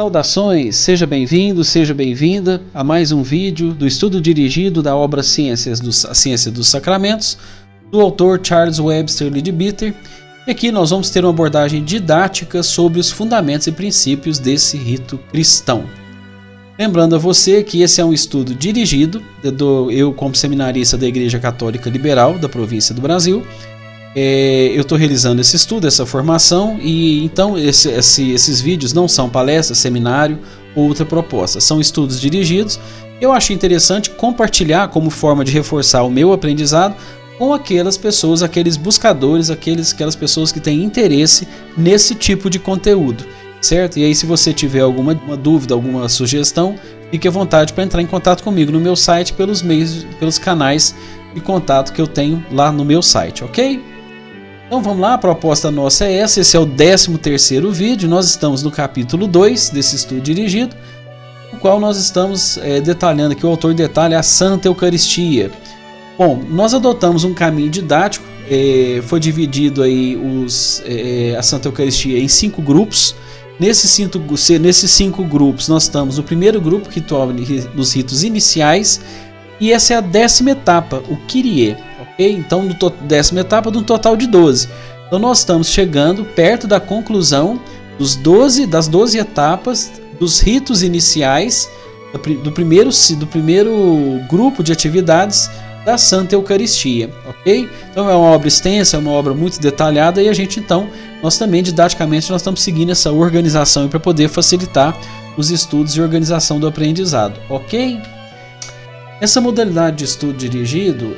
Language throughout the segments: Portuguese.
Saudações, seja bem-vindo, seja bem-vinda a mais um vídeo do estudo dirigido da obra A Ciência dos Sacramentos, do autor Charles Webster Leadbeater. E aqui nós vamos ter uma abordagem didática sobre os fundamentos e princípios desse rito cristão. Lembrando a você que esse é um estudo dirigido, eu como seminarista da Igreja Católica Liberal da província do Brasil. Eu estou realizando esse estudo, essa formação, e então esses vídeos não são palestras, seminário ou outra proposta, são estudos dirigidos. Eu achei interessante compartilhar como forma de reforçar o meu aprendizado com aquelas pessoas, aqueles buscadores, aquelas pessoas que têm interesse nesse tipo de conteúdo, certo? E aí, se você tiver alguma dúvida, alguma sugestão, fique à vontade para entrar em contato comigo no meu site pelos canais de contato que eu tenho lá no meu site, ok? Então vamos lá, a proposta nossa é essa, esse é o 13º vídeo, nós estamos no capítulo 2 desse estudo dirigido, no qual nós estamos detalhando aqui, o autor detalha a Santa Eucaristia. Bom, nós adotamos um caminho didático, foi dividido aí a Santa Eucaristia em 5 grupos. Nesses 5 grupos nós estamos no primeiro grupo, que torna nos ritos iniciais, e essa é a 10ª etapa, o Kyrie. Então, 10ª etapa de um total de 12. Então, nós estamos chegando perto da conclusão das 12 etapas dos ritos iniciais do primeiro grupo de atividades da Santa Eucaristia, ok? Então, é uma obra extensa, é uma obra muito detalhada, e nós também didaticamente nós estamos seguindo essa organização para poder facilitar os estudos e organização do aprendizado, ok? Essa modalidade de estudo dirigido,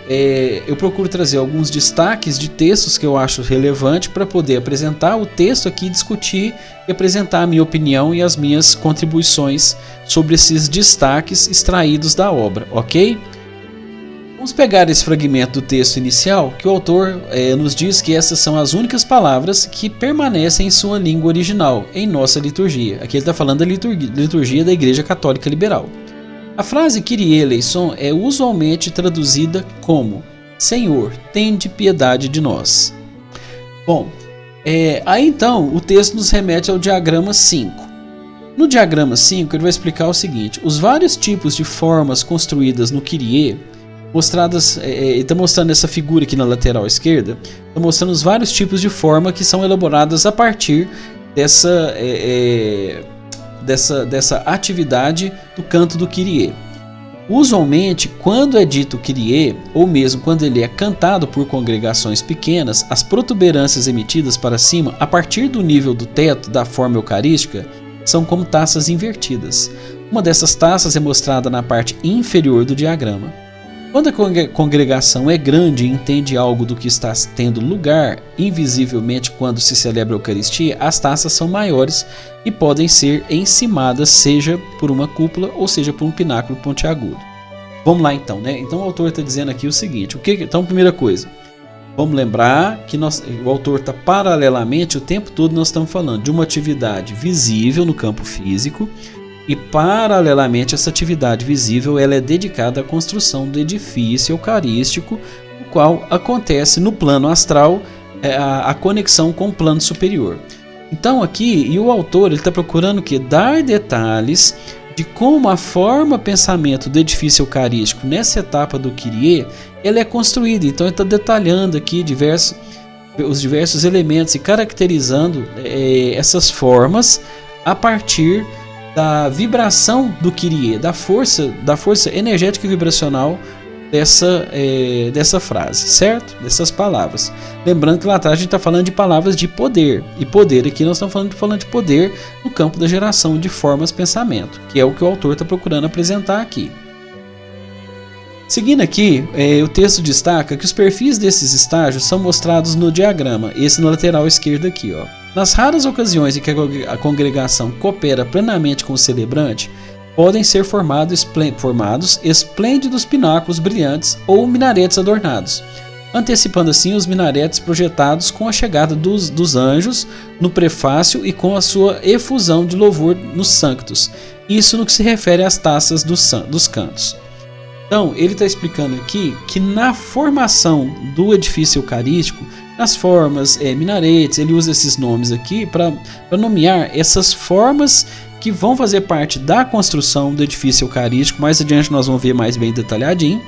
eu procuro trazer alguns destaques de textos que eu acho relevante para poder apresentar o texto aqui, discutir e apresentar a minha opinião e as minhas contribuições sobre esses destaques extraídos da obra, ok? Vamos pegar esse fragmento do texto inicial, que o autor nos diz que essas são as únicas palavras que permanecem em sua língua original, em nossa liturgia. Aqui ele está falando da liturgia da Igreja Católica Liberal. A frase Kyrie eleison é usualmente traduzida como Senhor, tende piedade de nós. Bom, aí então o texto nos remete ao diagrama 5. No diagrama 5 ele vai explicar o seguinte: os vários tipos de formas construídas no Kyrie, mostradas, está mostrando essa figura aqui na lateral esquerda, está mostrando os vários tipos de forma que são elaboradas a partir dessa atividade do canto do Kyrie. Usualmente, quando é dito Kyrie, ou mesmo quando ele é cantado por congregações pequenas, as protuberâncias emitidas para cima, a partir do nível do teto da forma eucarística, são como taças invertidas. Uma dessas taças é mostrada na parte inferior do diagrama. Quando a congregação é grande e entende algo do que está tendo lugar, invisivelmente quando se celebra a Eucaristia, as taças são maiores e podem ser encimadas, seja por uma cúpula ou seja por um pináculo pontiagudo. Vamos lá então, né? Então o autor está dizendo aqui o seguinte: então, primeira coisa, vamos lembrar que o autor está paralelamente, o tempo todo nós estamos falando de uma atividade visível no campo físico. E paralelamente essa atividade visível ela é dedicada à construção do edifício eucarístico, no qual acontece no plano astral a conexão com o plano superior. Então aqui, e o autor está procurando dar detalhes de como a forma pensamento do edifício eucarístico nessa etapa do Kyrie ela é construída. Então ele está detalhando aqui os diversos elementos e caracterizando essas formas a partir da vibração do Kyrie, da força energética e vibracional dessa frase, certo? Dessas palavras. Lembrando que lá atrás a gente está falando de palavras de poder, e poder aqui nós estamos falando de poder no campo da geração de formas pensamento, que é o que o autor está procurando apresentar aqui. Seguindo aqui, o texto destaca que os perfis desses estágios são mostrados no diagrama, esse na lateral esquerda aqui, ó. Nas raras ocasiões em que a congregação coopera plenamente com o celebrante, podem ser formados esplêndidos pináculos brilhantes ou minaretes adornados, antecipando assim os minaretes projetados com a chegada dos anjos no prefácio e com a sua efusão de louvor nos sanctos, isso no que se refere às taças dos cantos. Então, ele está explicando aqui que na formação do edifício eucarístico, nas formas, minaretes, ele usa esses nomes aqui para nomear essas formas que vão fazer parte da construção do edifício eucarístico. Mais adiante nós vamos ver mais bem detalhadinho,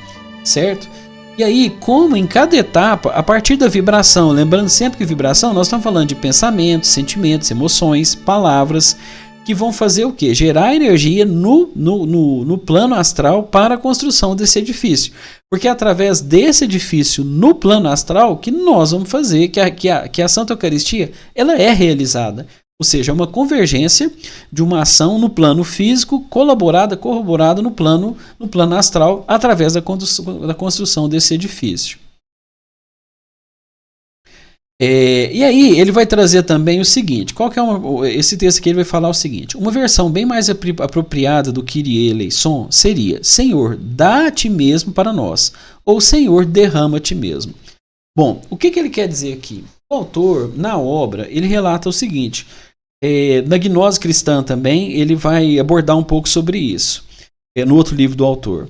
certo? E aí, como em cada etapa, a partir da vibração, lembrando sempre que vibração, nós estamos falando de pensamentos, sentimentos, emoções, palavras, que vão fazer o quê? Gerar energia no plano astral para a construção desse edifício. Porque é através desse edifício no plano astral que nós vamos fazer, que a Santa Eucaristia ela é realizada. Ou seja, é uma convergência de uma ação no plano físico, corroborada no plano astral, através da construção desse edifício. E aí ele vai trazer também o seguinte, esse texto aqui ele vai falar o seguinte: uma versão bem mais apropriada do Kyrie eleison seria: Senhor, dá a ti mesmo para nós, ou Senhor, derrama a ti mesmo. Bom, o que ele quer dizer aqui? O autor, na obra, ele relata o seguinte, na Gnose Cristã também, ele vai abordar um pouco sobre isso, no outro livro do autor.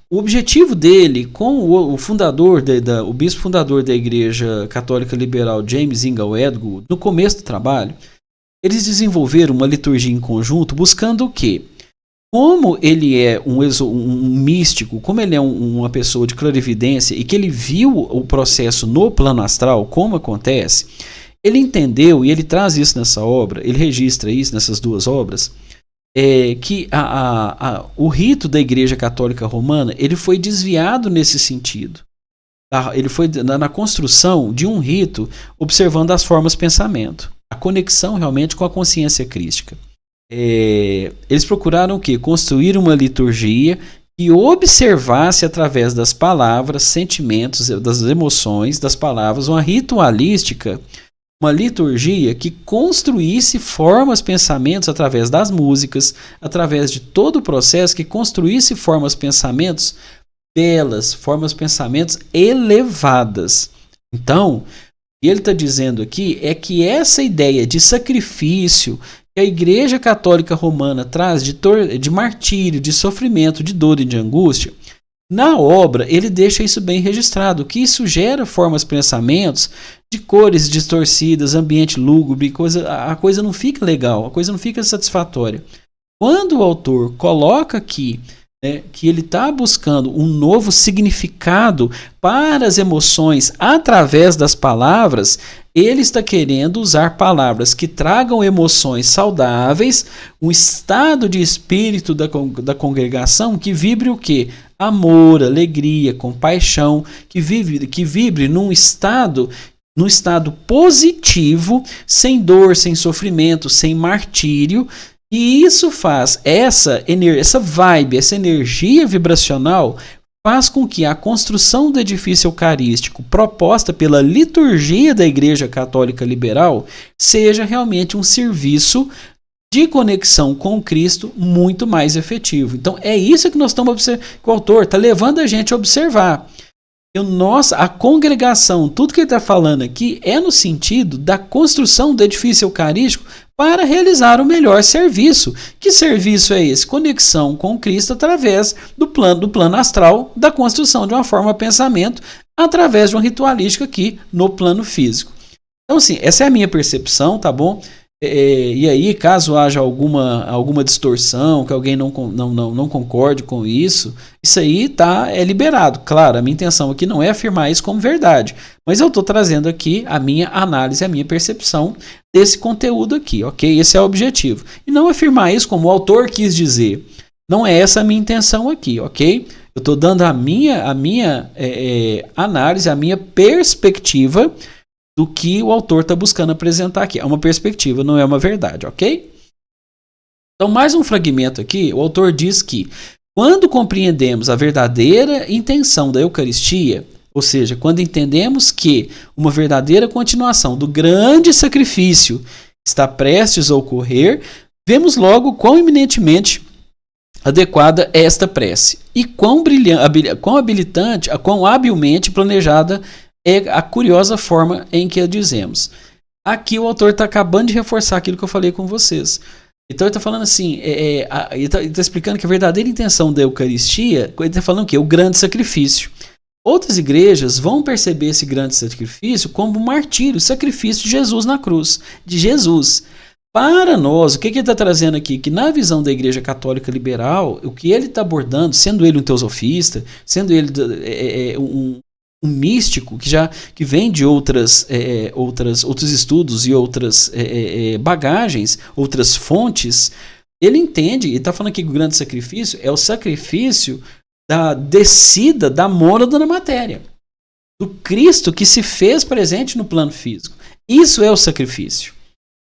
O objetivo dele, com o fundador, o bispo fundador da Igreja Católica Liberal, James Ingal Edgwood, no começo do trabalho, eles desenvolveram uma liturgia em conjunto buscando o quê? Como ele é um místico, como ele é uma pessoa de clarividência e que ele viu o processo no plano astral, como acontece, ele entendeu, e ele traz isso nessa obra, ele registra isso nessas duas obras, que o rito da Igreja Católica Romana ele foi desviado nesse sentido. Ele foi na construção de um rito observando as formas pensamento, a conexão realmente com a consciência crística. Eles procuraram o quê? Construir uma liturgia que observasse através das palavras, sentimentos, das emoções, das palavras, uma ritualística, uma liturgia que construísse formas, pensamentos através das músicas, através de todo o processo, que construísse formas, pensamentos belas, formas, pensamentos elevadas. Então, o que ele está dizendo aqui é que essa ideia de sacrifício que a Igreja Católica Romana traz de martírio, de sofrimento, de dor e de angústia, na obra ele deixa isso bem registrado, que isso gera formas, pensamentos de cores distorcidas, ambiente lúgubre, a coisa não fica legal, a coisa não fica satisfatória. Quando o autor coloca aqui que ele está buscando um novo significado para as emoções através das palavras, ele está querendo usar palavras que tragam emoções saudáveis, um estado de espírito da congregação que vibre o quê? Amor, alegria, compaixão, que vibre num estado positivo, sem dor, sem sofrimento, sem martírio. E isso faz, essa vibe, essa energia vibracional, faz com que a construção do edifício eucarístico proposta pela liturgia da Igreja Católica Liberal seja realmente um serviço de conexão com Cristo muito mais efetivo. Então é isso que nós estamos observando, que o autor está levando a gente a observar. A congregação, tudo que ele está falando aqui é no sentido da construção do edifício eucarístico para realizar o melhor serviço. Que serviço é esse? Conexão com Cristo através do plano astral, da construção de uma forma de pensamento, através de uma ritualística aqui no plano físico. Então, assim, essa é a minha percepção, tá bom? E aí, caso haja alguma distorção, que alguém não concorde com isso aí é liberado. Claro, a minha intenção aqui não é afirmar isso como verdade, mas eu estou trazendo aqui a minha análise, a minha percepção desse conteúdo aqui, ok? Esse é o objetivo. E não afirmar isso como o autor quis dizer. Não é essa a minha intenção aqui, ok? Eu estou dando a minha análise, a minha perspectiva do que o autor está buscando apresentar aqui. É uma perspectiva, não é uma verdade, ok? Então, mais um fragmento aqui, o autor diz que quando compreendemos a verdadeira intenção da Eucaristia, ou seja, quando entendemos que uma verdadeira continuação do grande sacrifício está prestes a ocorrer, vemos logo quão eminentemente adequada é esta prece e quão habilitante, quão habilmente planejada é a curiosa forma em que a dizemos. Aqui o autor está acabando de reforçar aquilo que eu falei com vocês. Então ele está falando assim, ele está explicando que a verdadeira intenção da Eucaristia, ele está falando o quê? O grande sacrifício. Outras igrejas vão perceber esse grande sacrifício como um martírio, o sacrifício de Jesus na cruz, de Jesus. Para nós, o que ele está trazendo aqui? Que na visão da Igreja Católica Liberal, o que ele está abordando, sendo ele um teosofista, sendo ele um místico que vem de outros estudos e outras bagagens, outras fontes, ele entende, e está falando aqui que o grande sacrifício é o sacrifício da descida da mônada na matéria, do Cristo que se fez presente no plano físico. Isso é o sacrifício,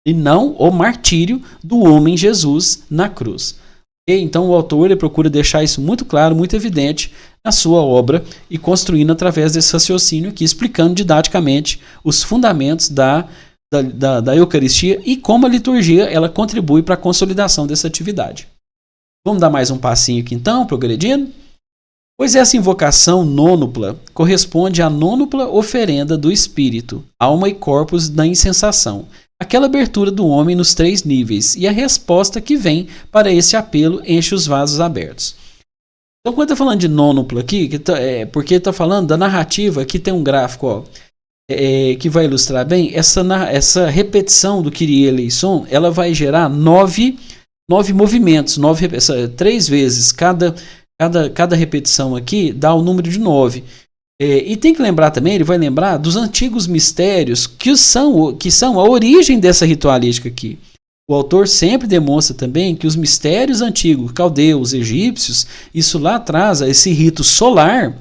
e não o martírio do homem Jesus na cruz. E então o autor ele procura deixar isso muito claro, muito evidente na sua obra e construindo através desse raciocínio aqui, explicando didaticamente os fundamentos da Eucaristia e como a liturgia ela contribui para a consolidação dessa atividade. Vamos dar mais um passinho aqui então, progredindo? Pois essa invocação nônupla corresponde à nônupla oferenda do espírito, alma e corpus da insensação, aquela abertura do homem nos 3 níveis, e a resposta que vem para esse apelo enche os vasos abertos. Então, quando está falando de nônupla aqui, porque está falando da narrativa, aqui tem um gráfico ó, que vai ilustrar bem, essa repetição do Kyrie eleison, ela vai gerar 9 movimentos, 3 vezes, cada repetição aqui dá o número de 9. E tem que lembrar também, ele vai lembrar dos antigos mistérios que são a origem dessa ritualística aqui. O autor sempre demonstra também que os mistérios antigos, caldeus, egípcios, isso lá traz esse rito solar,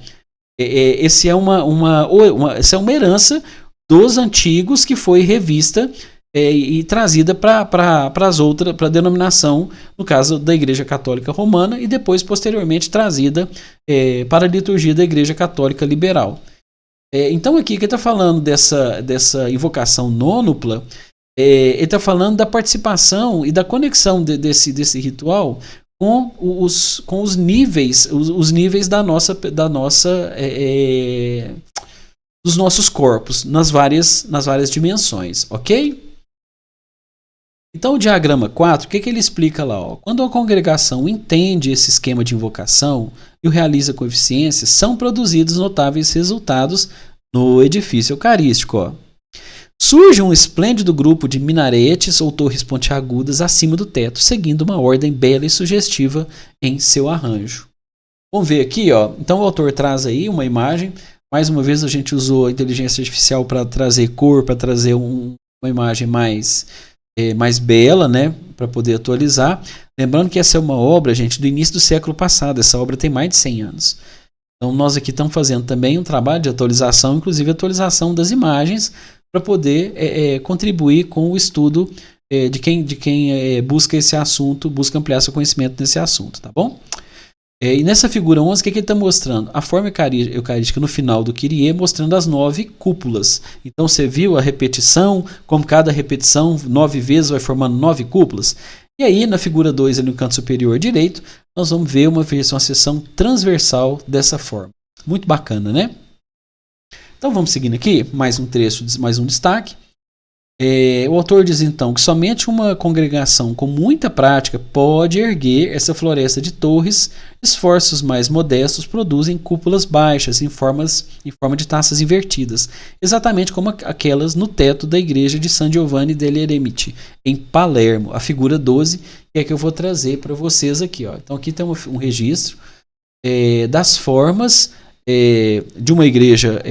essa é uma herança dos antigos que foi revista e trazida para a denominação, no caso da Igreja Católica Romana, e depois, posteriormente, trazida para a liturgia da Igreja Católica Liberal. Então, aqui, que ele está falando dessa invocação nônupla, ele está falando da participação e da conexão desse ritual com os níveis, os níveis dos nossos corpos, nas várias dimensões, ok? Então o diagrama 4, o que ele explica lá? Ó? Quando a congregação entende esse esquema de invocação e o realiza com eficiência, são produzidos notáveis resultados no edifício eucarístico. Ó. Surge um esplêndido grupo de minaretes ou torres pontiagudas acima do teto, seguindo uma ordem bela e sugestiva em seu arranjo. Vamos ver aqui, ó. Então o autor traz aí uma imagem. Mais uma vez a gente usou a inteligência artificial para trazer cor, para trazer uma imagem mais bela, né, para poder atualizar. Lembrando que essa é uma obra, gente, do início do século passado. Essa obra tem mais de 100 anos. Então nós aqui estamos fazendo também um trabalho de atualização, inclusive atualização das imagens, para poder contribuir com o estudo de quem busca esse assunto, busca ampliar seu conhecimento nesse assunto, tá bom? E nessa figura 11, o que ele está mostrando? A forma eucarística no final do Kyrie, mostrando as 9 cúpulas. Então você viu a repetição, como cada repetição 9 vezes vai formando 9 cúpulas. E aí na figura 2, ali no canto superior direito, nós vamos ver uma seção transversal dessa forma. Muito bacana, né? Então vamos seguindo aqui, mais um trecho, mais um destaque. O autor diz então que somente uma congregação com muita prática pode erguer essa floresta de torres. Esforços mais modestos produzem cúpulas baixas em forma de taças invertidas, exatamente como aquelas no teto da igreja de San Giovanni degli Eremiti, em Palermo, a figura 12, que é que eu vou trazer para vocês aqui. Ó. Então aqui tem um registro das formas de uma igreja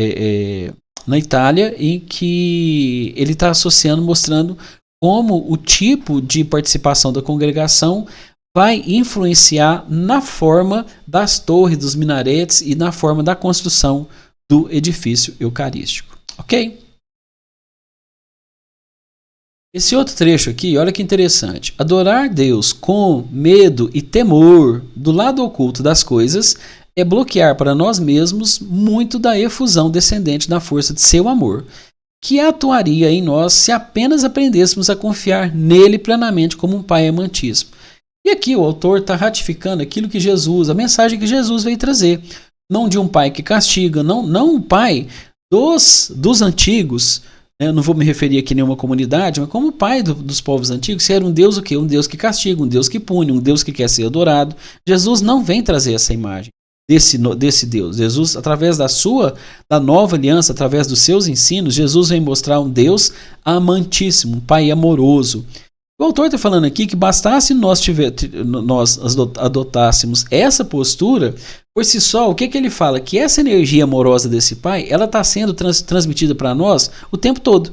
na Itália, em que ele está associando, mostrando como o tipo de participação da congregação vai influenciar na forma das torres, dos minaretes e na forma da construção do edifício eucarístico. Ok? Esse outro trecho aqui, olha que interessante. Adorar Deus com medo e temor do lado oculto das coisas é bloquear para nós mesmos muito da efusão descendente da força de seu amor, que atuaria em nós se apenas aprendêssemos a confiar nele plenamente como um pai amantíssimo. E aqui o autor está ratificando aquilo que Jesus, a mensagem que Jesus veio trazer. Não de um pai que castiga, não um pai dos antigos, né? Eu não vou me referir aqui a nenhuma comunidade, mas como pai dos povos antigos, se era um Deus o quê? Um Deus que castiga, um Deus que pune, um Deus que quer ser adorado. Jesus não vem trazer essa imagem desse Deus. Jesus, através da nova aliança, através dos seus ensinos, Jesus vem mostrar um Deus amantíssimo, um pai amoroso. O autor está falando aqui que bastasse nós adotássemos essa postura, por si só, o que ele fala? Que essa energia amorosa desse Pai, ela está sendo transmitida para nós o tempo todo.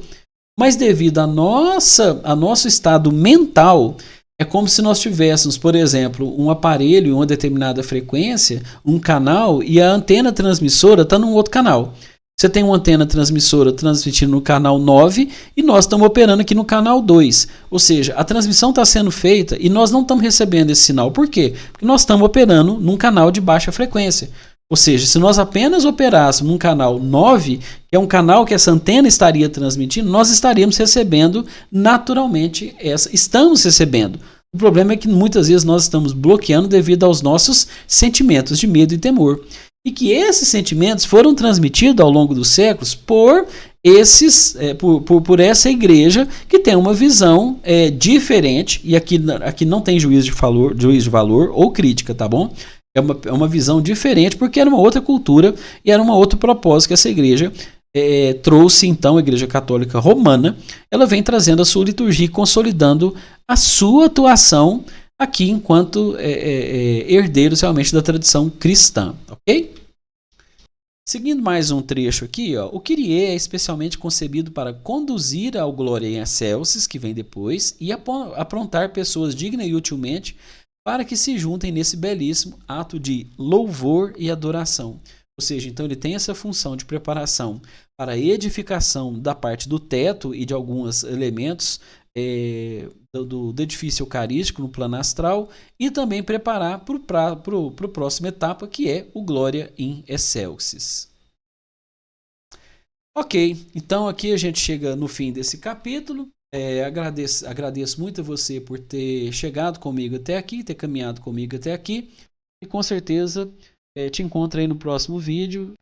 Mas devido a nosso estado mental, é como se nós tivéssemos, por exemplo, um aparelho em uma determinada frequência, um canal, e a antena transmissora está num outro canal. Você tem uma antena transmissora transmitindo no canal 9 e nós estamos operando aqui no canal 2. Ou seja, a transmissão está sendo feita e nós não estamos recebendo esse sinal. Por quê? Porque nós estamos operando num canal de baixa frequência. Ou seja, se nós apenas operássemos num canal 9, que é um canal que essa antena estaria transmitindo, nós estaríamos recebendo naturalmente estamos recebendo. O problema é que muitas vezes nós estamos bloqueando devido aos nossos sentimentos de medo e temor. E que esses sentimentos foram transmitidos ao longo dos séculos por essa igreja que tem uma visão diferente, e aqui não tem juízo de valor ou crítica, tá bom? É uma visão diferente porque era uma outra cultura e era um outro propósito que essa igreja trouxe. Então, a Igreja Católica Romana, ela vem trazendo a sua liturgia e consolidando a sua atuação aqui enquanto herdeiros realmente da tradição cristã, ok? Seguindo mais um trecho aqui, ó, o Kyrie é especialmente concebido para conduzir ao Gloria in Excelsis, que vem depois, e aprontar pessoas dignas e utilmente para que se juntem nesse belíssimo ato de louvor e adoração. Ou seja, então ele tem essa função de preparação para a edificação da parte do teto e de alguns elementos do edifício eucarístico no plano astral, e também preparar para a próxima etapa, que é o Gloria in Excelsis. Ok, então aqui a gente chega no fim desse capítulo. Agradeço muito a você por ter chegado comigo até aqui, ter caminhado comigo até aqui, e com certeza te encontro aí no próximo vídeo.